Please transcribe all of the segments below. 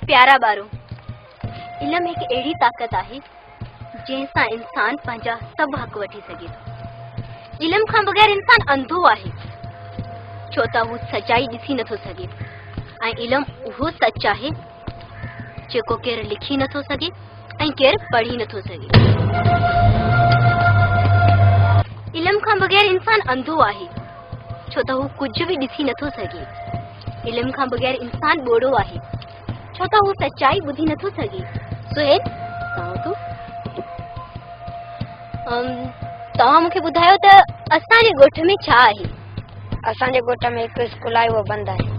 प्यारा बारो, इल्म एक एड़ी ताकत है जैसा इंसान पंजा सब हक वठी सके। इल्म का बगैर इंसान अंधो है, छोता वो सच्चाई दिसी न थो सके। ऐं इल्म वो सच्चा है जेको केर लिखी न थो सके ऐं केर पढ़ी न थो सके। इल्म का बगैर इंसान अंधो है, छोता वो कुछ भी दिसी न थो सके। इल्म का बगैर इंसान बोड़ो है, छोता वो सच्चाई बुधी न थो सके। सुहेल तू तव्हां मूंखे ॿुधायो त असांजे ॻोठ में छा आहे? असांजे ॻोठ में हिकु स्कूल आहे, उहो बंदि आहे।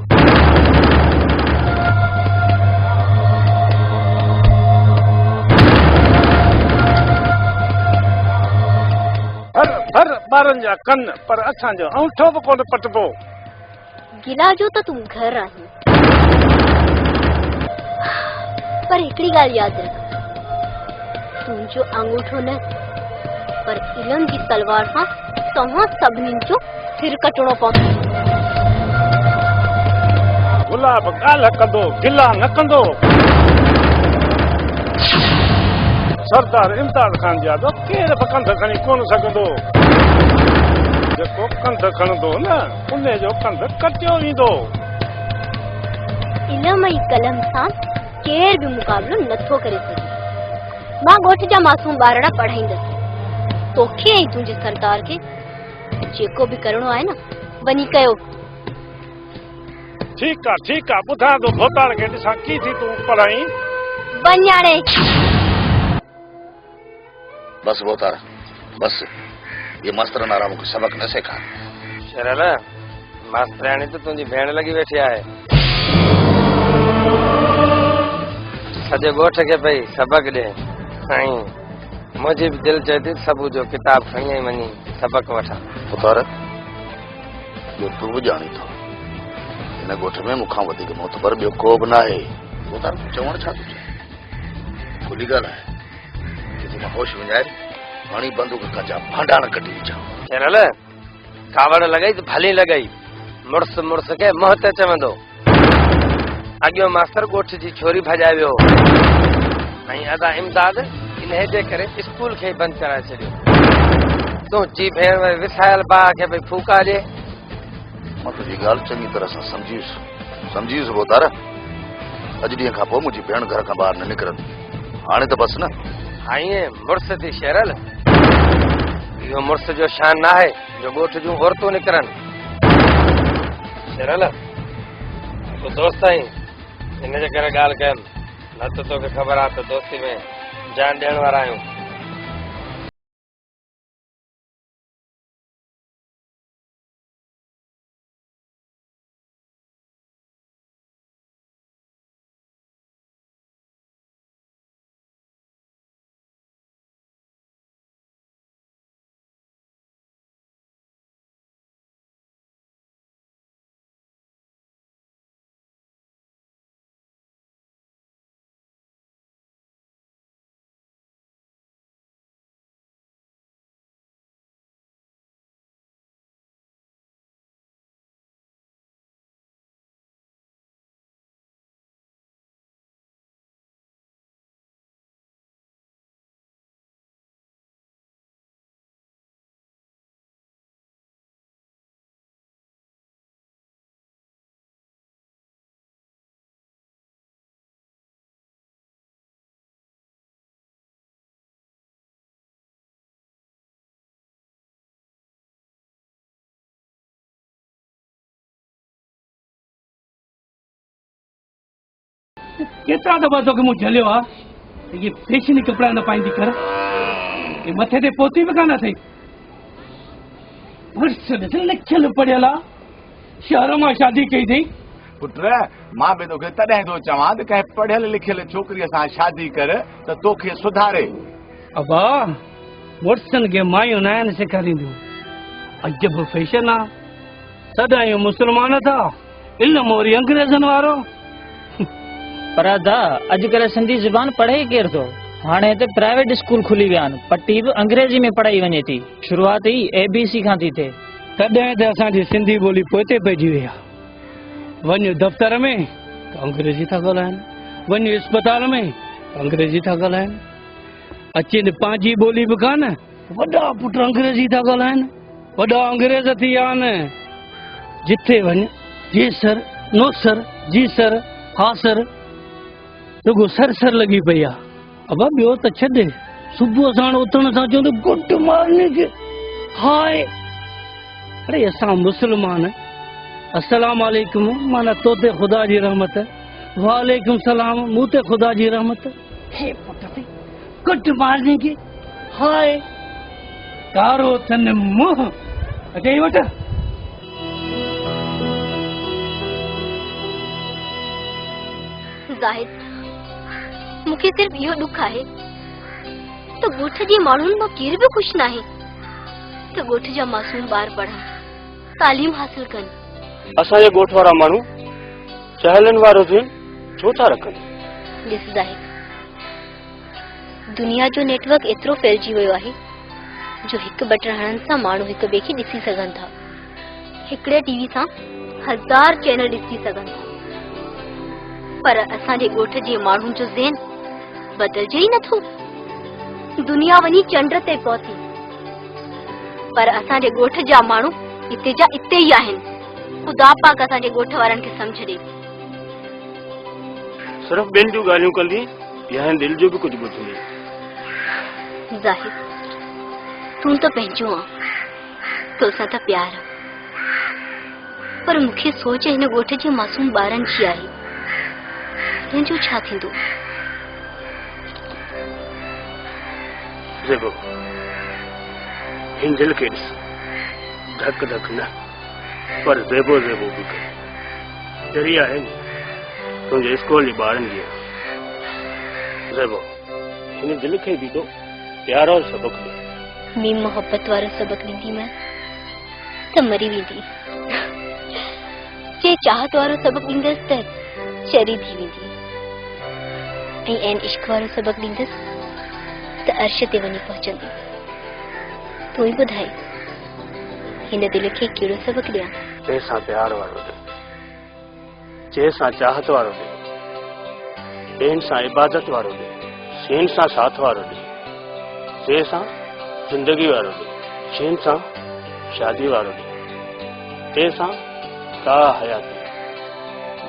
हर ॿारनि जा कन पर असांजो अंगूठो बि कोन पटबो। गिला जो त तूं घर आहीं, पर हिकिड़ी ॻाल्हि यादि रख, तुंहिंजो अंगूठो न पर इल्म जी तलवार सां तव्हां सभिनीनि जो सिर कटणो पवंदो। गुलाब ॻाल्हि कंदो, गिला न कंदो। सरदार इम्तियाज़ ख़ान यादव केर बि कंध खणी कोन सघंदो। जेको कंध खणंदो न उन जो कंध कटियो वेंदो। इल्म ऐं कलम सां केर बि मुक़ाबिलो नथो करे सघे। मां ॻोठ जा मासूम ॿारड़ा पढ़ाईंदसि, तोखे ऐं तुंहिंजे सरदार खे जेको बि करणो आहे न वञी कयो। ठीकु आहे ॿुधां थो भोताड़ खे ॾिसां की थी तूं पढ़ाई। वञ हाणे। बस भोताड़ बस, ये मास्तरन आराम को सबक न सिखा। शरल मास्तराणी तो तुंहिंजी भेण लगी वेठी आहे, सॼे ॻोठ खे पई सबक ॾे। ऐं मुंहिंजी बि दिलि चए थी सबू जो किताब खणी आई वञी सबक वठां। भोताड़ जो तू बि ॼाणी थो हिन ॻोठ में मूंखां वधीक मोतबर ॿियो को बि न आहे। भोताड़ चवण छा थो चए? खुली ॻाल्हि आहे कि तूं मां होश विञाए हाणी बंदूक खां जा भांडाण कढी विझां। शरल कावड़ लॻई त भली लॻई, मुड़स खे मुंहं ते चवंदो। अॻियो मास्तर ॻोठ जी छोरी भॼाए वियो ऐं अदा इम्दाद इन जे करे स्कूल खे बंदि कराए छॾियो। तुंहिंजी भेण विसायल भाउ खे भई फूका ॾे। मां तुंहिंजी ॻाल्हि चङी तरह सां सम्झीसि भोताड़। अॼु ॾींहं खां पोइ मुंहिंजी भेण घर खां ॿाहिरि न निकिरंदी। हाणे त बसि न। हाँ ये मुड़स थी शेरल, इहो मुड़स जो शान न आहे जो ॻोठ जूं औरतूं निकिरन। शेरल तूं दोस्त आहीं, इन जे करे ॻाल्हि कयमि, न त तोखे ख़बर आहे त दोस्ती में जान ॾियण वारा आहियूं। केतिरा दफ़ा तोखे मूं झलियो आहे ये फैशनी कपिड़ा न पाईंदी कर, ये मथे ते पोती बि कान अथई। लिखियल पढ़ियल आहे, शहर मां शादी कई अथई। पुट मां बि तोखे तॾहिं थो चवां त कंहिं पढ़ियल लिखियल छोकिरीअ सां शादी कर त तोखे सुधारे। अबा वोट्सन खे मायूं न आहिनि सेखारींदियूं, अजब फैशन आहे। सदाईं मुस्लमान था, इल्म वरी अंग्रेज़नि वारो। पर दा अॼुकल्ह सिंधी ज़ुबान पढ़े ई केरु थो। हाणे हिते प्राइवेट स्कूल खुली विया आहिनि, पट्टी बि अंग्रेजी में पढ़ाई वञे थी। शुरूआत ई ABC खां थी थिए। तॾहिं त असांजी सिंधी ॿोली पोइते पइजी वई आहे। वञ दफ़्तर में त अंग्रेजी था ॻाल्हाइनि, वञ अस्पताल में अंग्रेजी था ॻाल्हाइनि, अचनि पंहिंजी ॿोली बि कान, वॾा पुट अंग्रेजी था ॻाल्हाइनि, वॾा अंग्रेज थी विया आहिनि। जिथे वञ जी सर, नो सर, जी सर, हा सर, रुगो सर सर लॻी पई आहे। अब ॿियो त छॾे, सुबुह साण उथण सां चवंदो गुड मॉर्निंग, हाय। अरे असां मुस्लमान, अस्सलाम वालेकुम माना तो ते ख़ुदा जी रहमत, वालेकुम सलाम मूं ते ख़ुदा जी रहमत। हे पुट ते गुड मॉर्निंग, हाय, कारो थन मुंह अचई वठ। ज़ाहिद, मूंखे सिर्फ़ इहो दुख आहे त ॻोठ जे माण्हुनि मां केर बि ख़ुशि नाहे त ॻोठ जा मासूम ॿार पढ़नि, तालीम हासिल कनि। असांजे ॻोठ वारा माण्हू चहलनि वारो ज़हन छो था रखनि? ॾिस ज़ाहिद, दुनिया जो नेटवर्क एतिरो फैलिजी वियो आहे जो हिकु बटण हणण सां माण्हू हिक ॿिए खे ॾिसी सघनि था। हिकिड़े टीवी सां 1000 चैनल ॾिसी सघनि था, पर असांजे ॻोठ जे माण्हुनि जो ज़हन बदिलजे ई नथो। दुनिया वञी चंड ते पहुती, पर असांजे ॻोठ जा माण्हू हिते जा हिते ई आहिनि। ख़ुदा पाक असांजे ॻोठ वारनि खे सम्झ ॾे। सिर्फ़ ॿियनि जूं ॻाल्हियूं कंदी या दिल जो बि कुझु ॿुधंदी? ज़ाहिद, तूं त पंहिंजो आहे, तोसां त प्यार आहे, पर मूंखे सोच हिन ॻोठ जे मासूम ॿारनि जी आहे। हिन जो छा थींदो? ज़ेबो, हिन दिल खे ॾिस, धक धक न पर ज़ेबो ज़ेबो बि करे जरी आहे न तुंहिंजे स्कूल जे ॿारनि जी। ज़ेबो, हिन दिल खे बि तो प्यारो सबक़ ॾे। मी मोहब्बत वारो सबक़ ॾींदीमांइ त मरी वेंदी, जे चाहत वारो सबक़ ॾींदसि त चरी थी वेंदी, ऐं ऐन इश्क वारो सबक़ ॾींदसि त अर्श ते वञी पहुचंदी। तूं ई ॿुधाए, हिन दिल खे कहिड़ो सबक़ ॾियां? जंहिंसां प्यार वारो ॾे, जंहिंसां चाहत वारो ॾे, ॿियनि सां इबादत वारो ॾे, शयुनि सां साथ वारो ॾे, जंहिंसां ज़िंदगी वारो ॾे, शयुनि सां शादी वारो ॾे, जंहिंसां का हयाती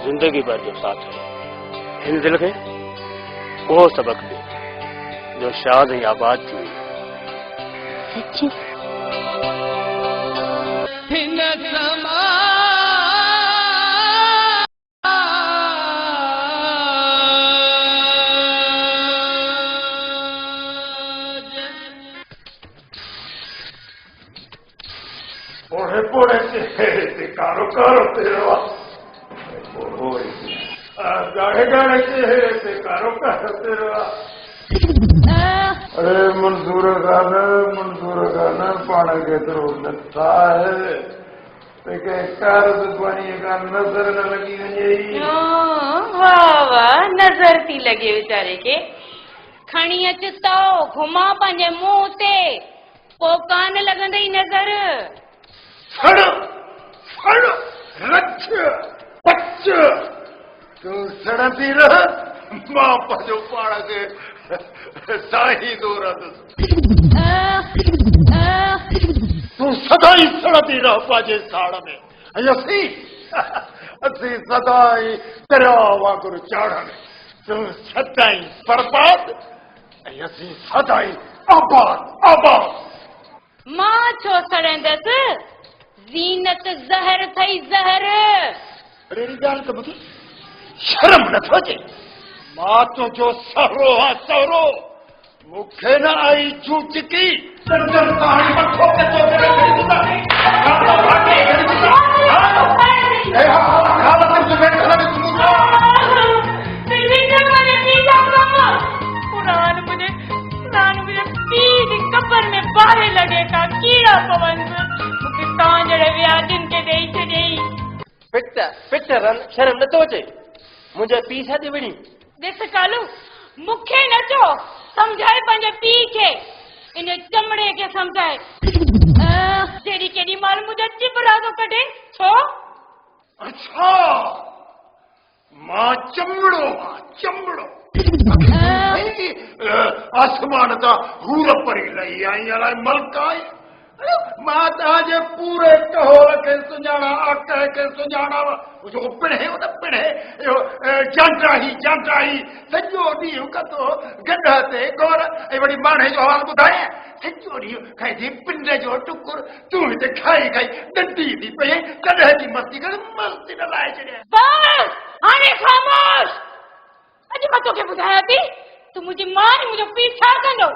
ज़िंदगी भर जो साथ है। हिन दिल खे उहो सबक़ ॾे जो शाद ऐं आबाद थी वई। सच्ची? पोड़े पोड़े चेहरे से कारो कारो तेरा, गाढ़े गाढ़े चेहरे से कारो कारो तेरा। अरे मंजूर खान पाण केतिरो नथा है के कर्ज पाणी का नजर न लगी वञे। वाह वाह, नजर थी लगे वीचारे के। खणी अच तो घुमा पंहिंजे मुंह ते, पो कान लॻंदई नजर। फड़ फड़ रच पच, तू सड़ंदी रह, मां पंहिंजो पाण खे साईं दोरंदुसि। तू सदाई सड़ंदी रह पंहिंजे साड़ में, ऐं असीं सदाई तेरा वांगुरु चाढ़नि। तूं सदाई बर्बाद, ऐं असीं सदाई आबाद आबाद। मां छो सड़ंदसि? ज़ीनत ज़हर थई ज़हर। अहिड़ी ॻाल्हि त मूंखे शर्म नथो अचे। मां तुंहिंजो सहुरो आहे, सहुरो। मूंखे न आई चूचकी कबर में बारे लगे का कीड़ा पवन मूंखे तव्हां जहिड़े व्याजनि खे ॾेई छॾियई। पिट रन शर्म नथो अचे? मुंहिंजे पीउ सां थी विड़ी। ॾिस कालू, मूंखे न चओ, सम्झाए पंहिंजे पीउ खे, इन चमड़े खे सम्झाए। जेॾी केॾी महिल मुंहिंजा चिबरा थो कढे। छो? अच्छा, हाँ चमड़ो चमड़ो आसमान ता हूर परी लही आई अलाए मलकाई मां ताजे पूरे टहोल के सुञाणा आटे के सुञाणा जो पिणे उन पिणे जांटाही सॼो ॾींहुं कतो गंढ ते गोर ऐं वरी माणे जो हाल ॿुधाए सॼो ॾींहुं खाइजी पिंड जो टुकुर तूं हिते खाई खाई डंडी थी पई कॾहिं जी मस्ती कर मस्ती न लाए छॾिया बस हाणे ख़ामोश अॼु मां तोखे ॿुधायां थी तूं मुंहिंजी मां मुंहिंजो पीउ छा कंदो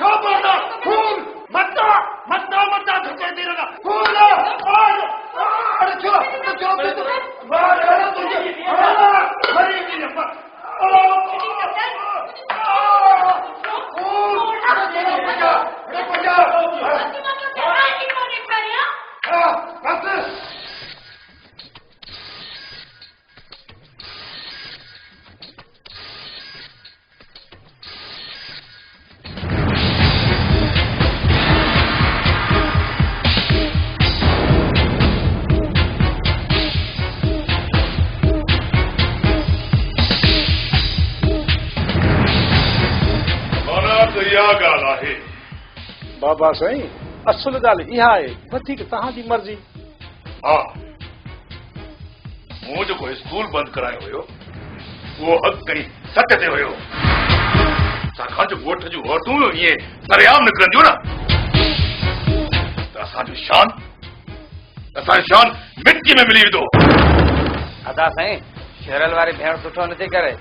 खबरदार फूल मता मता मता धके दे रहा फूल अरे चलो बाहर आ तुझे हरी की बाबा साईं असुल ॻाल्हि इहा आहे वधीक तव्हांजी मर्ज़ी हाँ मूं जेको स्कूल बंदि करायो हुयो उहो हक़ कई सच ते हुयो छाकाणि जो ॻोठ जूं औरतूं ईअं सरेआम निकिरंदियूं न त असांजो शान मिटी में मिली वेंदो अदा साईं शेरल वारी भेण सुठो नथी करे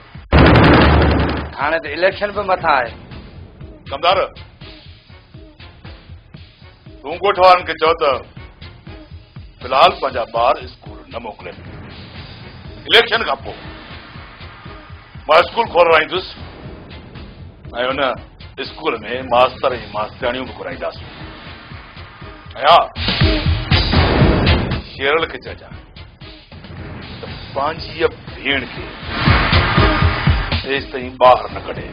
हाणे त इलेक्शन बि मथां आहे कमदार तूं ॻोठ वारनि खे चओ त फिलहाल पंहिंजा ॿार स्कूल न मोकिलनि इलेक्शन खां पोइ मां स्कूल खोलाईंदुसि ऐं हुन स्कूल में मास्तर ऐं मास्तराणियूं बि घुराईंदासीं ऐं हा शेरल खे चइजां त पंहिंजी भेण खे तेसि ताईं ॿाहिरि न कढे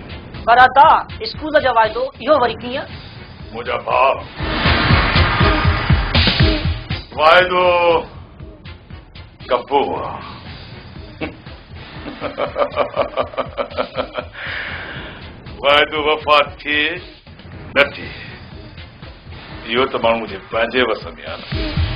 पर अदा स्कूल जो वाइदो इहो वरी कीअं मुंहिंजा भाउ वाइदो कबो वाइदो वफ़ा थिए न थिए इहो त माण्हू जे पंहिंजे वस में आहे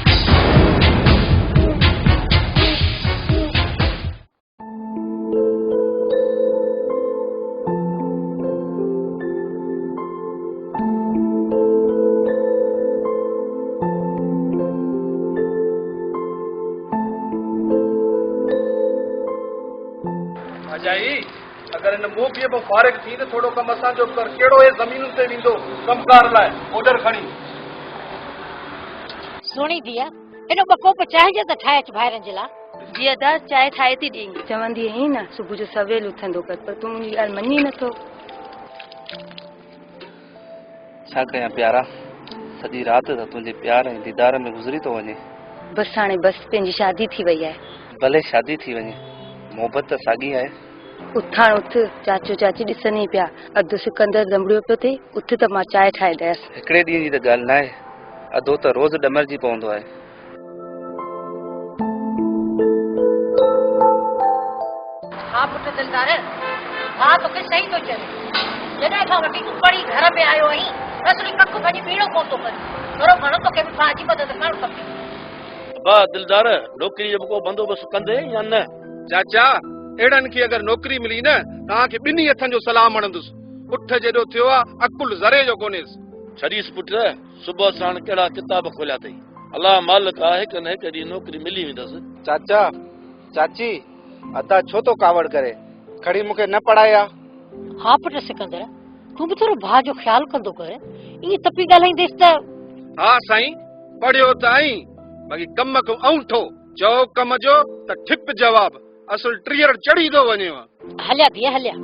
अगर इन मोबीअ में फारिग थी त थोरो कमु असांजो कर कहिड़ो हे ज़मीनुनि ते वेंदो कमकार लाइ ऑर्डर खणी सुणी दिया एॾो ॿ कोप चांहि जो त ठाहे अच ॿाहिरनि जे लाइ जी अदा चांहि ठाहे थी ॾेई चवंदी आहीं न सुबुह जो सवेल उथंदो कर पर तूं मुंहिंजी ॻाल्हि मञी नथो छा कयां प्यारा सॼी राति त तुंहिंजे प्यार ऐं दीदार में गुज़री थो वञे बसि हाणे बसि पंहिंजी शादी थी वई आहे भले शादी थी वञे मोहबत त साॻी आहे उथाण उथ चाचो चाची ॾिसनि पिया अधु सिकंदर दमड़ियो पियो थिए उथ त मां चांहि ठाहे ॾियसि हिकिड़े ॾींहं जी त ॻाल्हि न आहे अधो त रोज़ ॾमरजी पवंदो आहे हा पुट दिलदार हा तोखे सही थो चवे जॾहिं खां वठी तूं पढ़ी घर में आयो आहीं असली कखु भॼी बीड़ो कोन थो करे थोरो घणो तोखे बि पंहिंजी मदद करणु खपे वाह दिलदार नौकिरी जो को बंदोबस्तु कंदे या न चाचा अहिड़नि खे अगरि नौकिरी मिली न तव्हांखे ॿिन्ही हथनि जो सलाह वणंदुसि उठ जेॾो थियो आहे अकुल ज़रे जो कोन्हेसि छॾीस पुट सुबुह साण कहिड़ा किताब खोलिया अथई अलाह मालिक आहे कि न हिकु ॾींहुं नौकिरी मिली वेंदसि चाचा चाची अदा छो तो कावड़ करे खड़ी मूंखे न पढ़ाया हा पुट सिकंदर तूं बि थोरो भाउ जो ख़्यालु कंदो कर ईअं तपी ॻाल्हाईंदेसि त हा साईं पढ़ियो त आहीं बाक़ी कम को औंठो चओ कम जो त ठिप जवाब असुल टीयर चढ़ी थो वञेव हलिया धीअ हलिया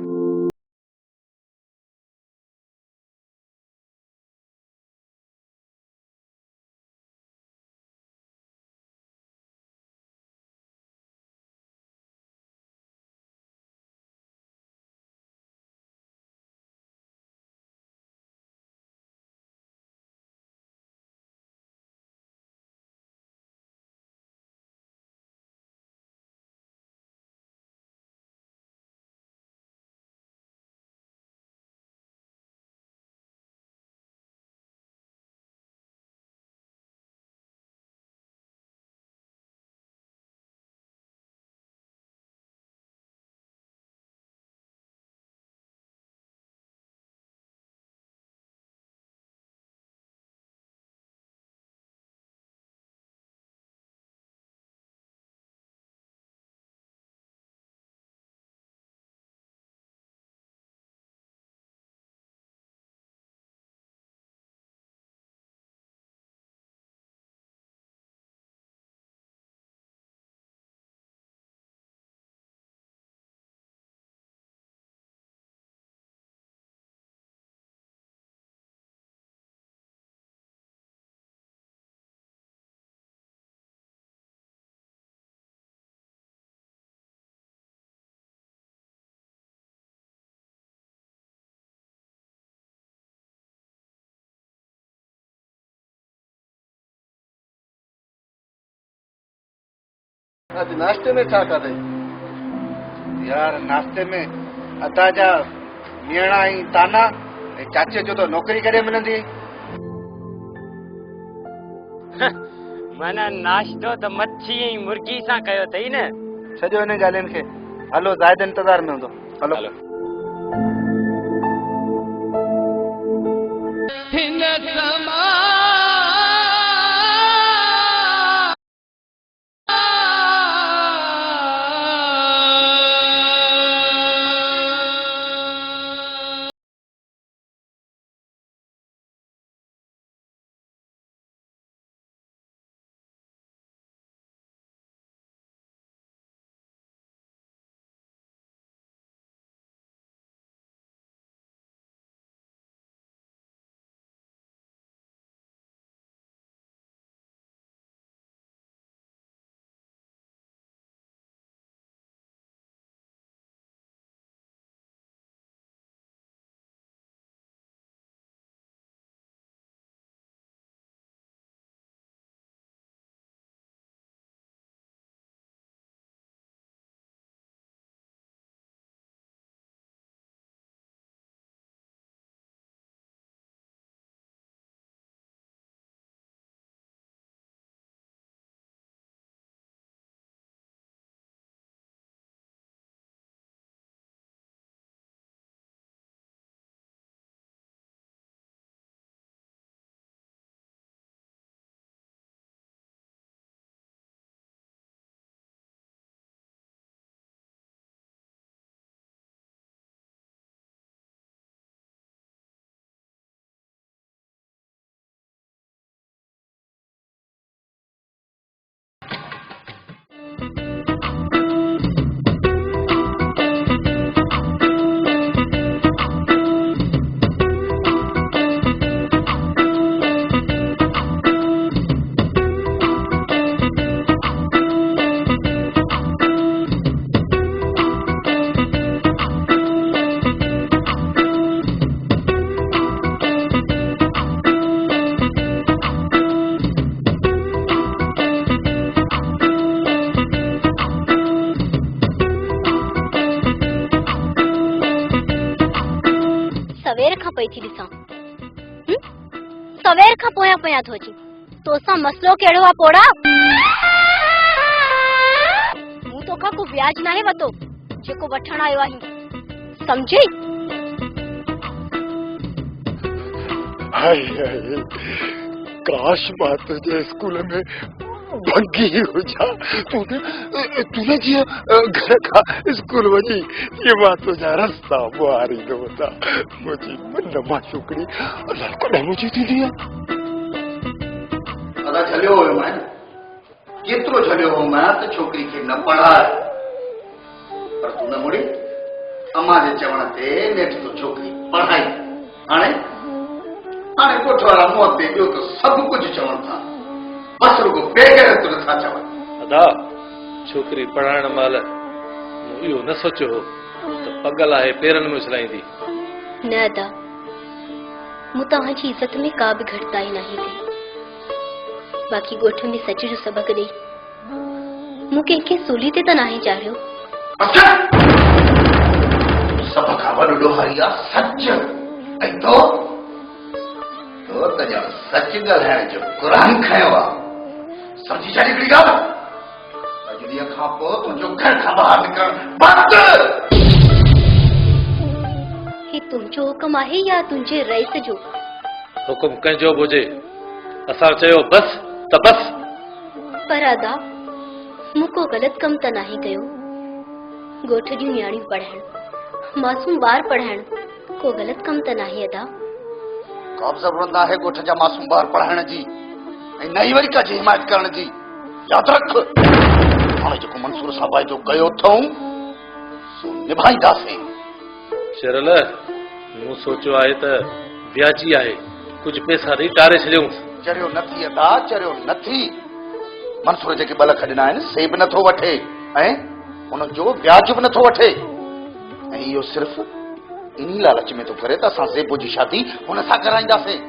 अॼु नाश्ते में छा खाधई? यार नाश्ते में अदा जा मीणा ऐं ताना ऐं चाचे जो तो नौकरी करे मिलंदी। माना नाश्तो त मच्छी ऐं मुर्गी सां कयो अथई न। छॾियो हिन ॻाल्हियुनि खे। हलो ज़ाहिद इंतज़ार में हूंदो। हलो हिन समा सवेर खां पई थी ॾिसां। सवेर खां पोयां पोयां थो अची। तोसां मसलो कहिड़ो आहे पोड़ा? मूं तोखां को ब्याज नाहे वतो जेको वठण आयो आहीं, समझी? हाय हाय, काश मां तुझे स्कूल में भंगी हुजा। तूने जीअं घर खां स्कूल वञी ये मां तुंहिंजा रस्ता ॿुहारींदो हुता। मुंहिंजी मन मां छोकिरी अलाए कॾहिं मुंहिंजी थींदी आहे। अदा झलियो हुयो मां, केतिरो झलियो हो मां त छोकिरी खे न पढ़ाए, पर तूं न मुड़ी। अम्मा जे चवण ते नेठ तो छोकिरी पढ़ाई। हाणे ॻोठ वारा मुंहं ते ॿियो त सभु कुझु चवनि था, बस रुगो बेगैरत नथा चवनि। अदा छोकिरी पढ़ाइण महिल मूं इहो न सोचियो हो त पगल आहे पेरनि में उछलाईंदी। न अदा, मूं तव्हांजी इज़त में का बि घटिताई नहीं कई। बाक़ी ॻोठ में सच जो सबक ॾेई मूं कंहिंखे सूली ते त नाहे चाढ़ियो। सभ खां वॾो ॾोहारी आहे सच। ऐं तो त ॼण सच ॻाल्हाइण जो क़ुरान खयो आहे। समझी छा हिकिड़ी ॻाल्हि? अॼु ॾींहं खां पोइ तुंहिंजो घर खां ॿाहिरि निकिरणु बंदि। ही तुंहिंजो हुकुम आहे या तुंहिंजे रईस जो? हुकुम कंहिंजो बि हुजे, असां चयो बस त बस। पर अदा, मूं को ग़लति कम त नाहे कयो। ॻोठ जूं न्याणियूं पढ़ाइण, मासूम ॿार पढ़ाइण को ग़लति कम त नाहे अदा। का बि ज़रूरत आहे ॻोठ जा मासूम ॿार पढ़ाइण जी ऐं नई वरी का जी हिमायत करण जी। यादि रख, हाणे जेको मंसूर साहब जो कयो अथऊं सो निभाईंदासीं। चरल मूं सोचियो आहे त व्याजी आहे, कुझु पैसा ॾेई टारे छॾियूं। चरियो नथी अदा, चरियो नथी। मंसूर जेके ॿ लख ॾिना आहिनि से बि नथो वठे ऐं उनजो व्याज बि नथो वठे। ऐं इहो सिर्फ़ इन लालच में तो करे त असां ज़ेबो जी शादी हुन सां कराईंदासीं।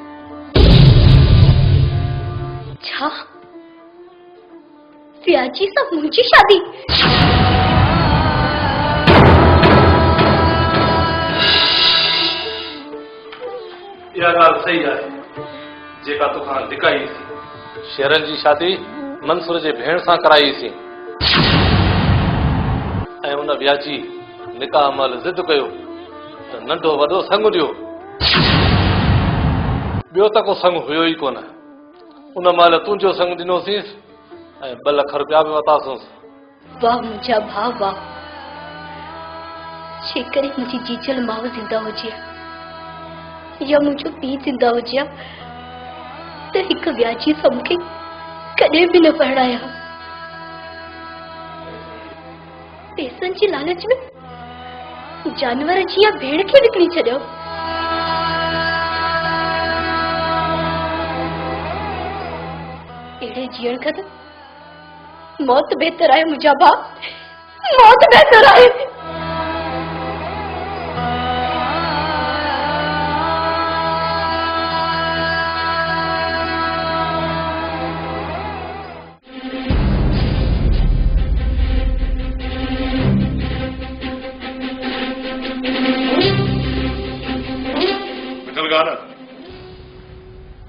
छा व्याजी सां मुंहिंजी शादी? इहा ॻाल्हि सही आहे जेका तोखां लिकाईसीं। शेरन जी शादी मंसूर जे भेण सां कराईसीं ऐं उन व्याजी निकाह महिल ज़िद कयो त नंढो वॾो संग ॾियो। ॿियो त को संग हुयो ई कोन। उन महिल तुंहिंजो संग ॾिनोसीं ऐं 2 लख रुपया बि वरितासीं। वाह मुंहिंजा भाउ वाह, जेकॾहिं मुंहिंजी जीजल माउ ज़िंदा हुजे या मुंहिंजो पीउ ज़िंदा हुजे त हिकु व्याजी सां मूंखे कॾहिं बि न पढ़ाया। पैसनि जे लालच में जानवर जी या भेड़ खे विकिणी छॾियो। अहिड़े जीअण खां त मौत बहितर आहे मुंहिंजा भाउ, मौत बहितर आहे।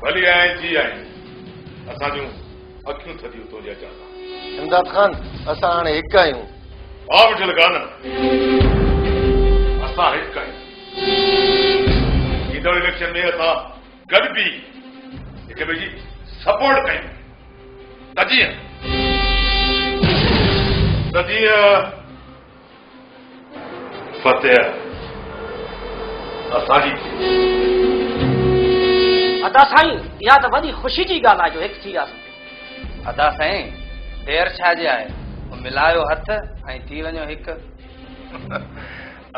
भली आए जी आए असां जूं अखियूं थदियूं तो जा चाहता। इमदाद खान असां हाणे हिकु आहियूं। हा मिठल कान असां हिकु आहियूं। ईंदड़ इलेक्शन में असां गॾु बि हिक ॿिए जी सपोर्ट कयूं त जीअं फतेह असांजी। अदा साईं इहा त वॾी ख़ुशी जी ॻाल्हि आहे जो हिकु थी वियासीं। अदा साईं देर छाजे आहे, मिलायो हथ ऐं थी वञो हिकु।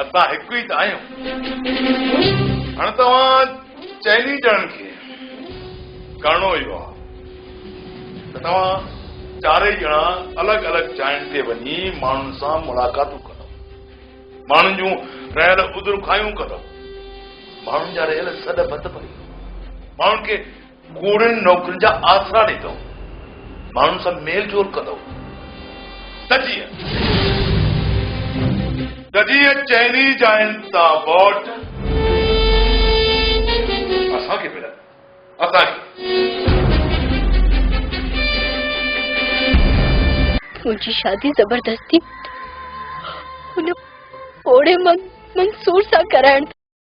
असां हिकु ई त आहियूं। हाणे तव्हां चइनी ॼणनि खे करणो इहो आहे त तव्हां चारई ॼणा अलॻि अलॻि जाइनि ते वञी माण्हुनि सां मुलाक़ातूं कंदव, माण्हुनि जूं रहियल उधर खायूं कंदव, माण्हुनि जा रहियल सॾ बत भरी, माण्हुनि खे कूड़नि नौकरियुनि जा आसरा ॾींदव, माण्हुनि सां मेल जोल कंदव। त जीअं चइनी जाइनि तां वोट असांखे मिलनि, असांखे। मुंहिंजी शादी ज़बरदस्ती हुन ओड़े मंसूर सां कराइण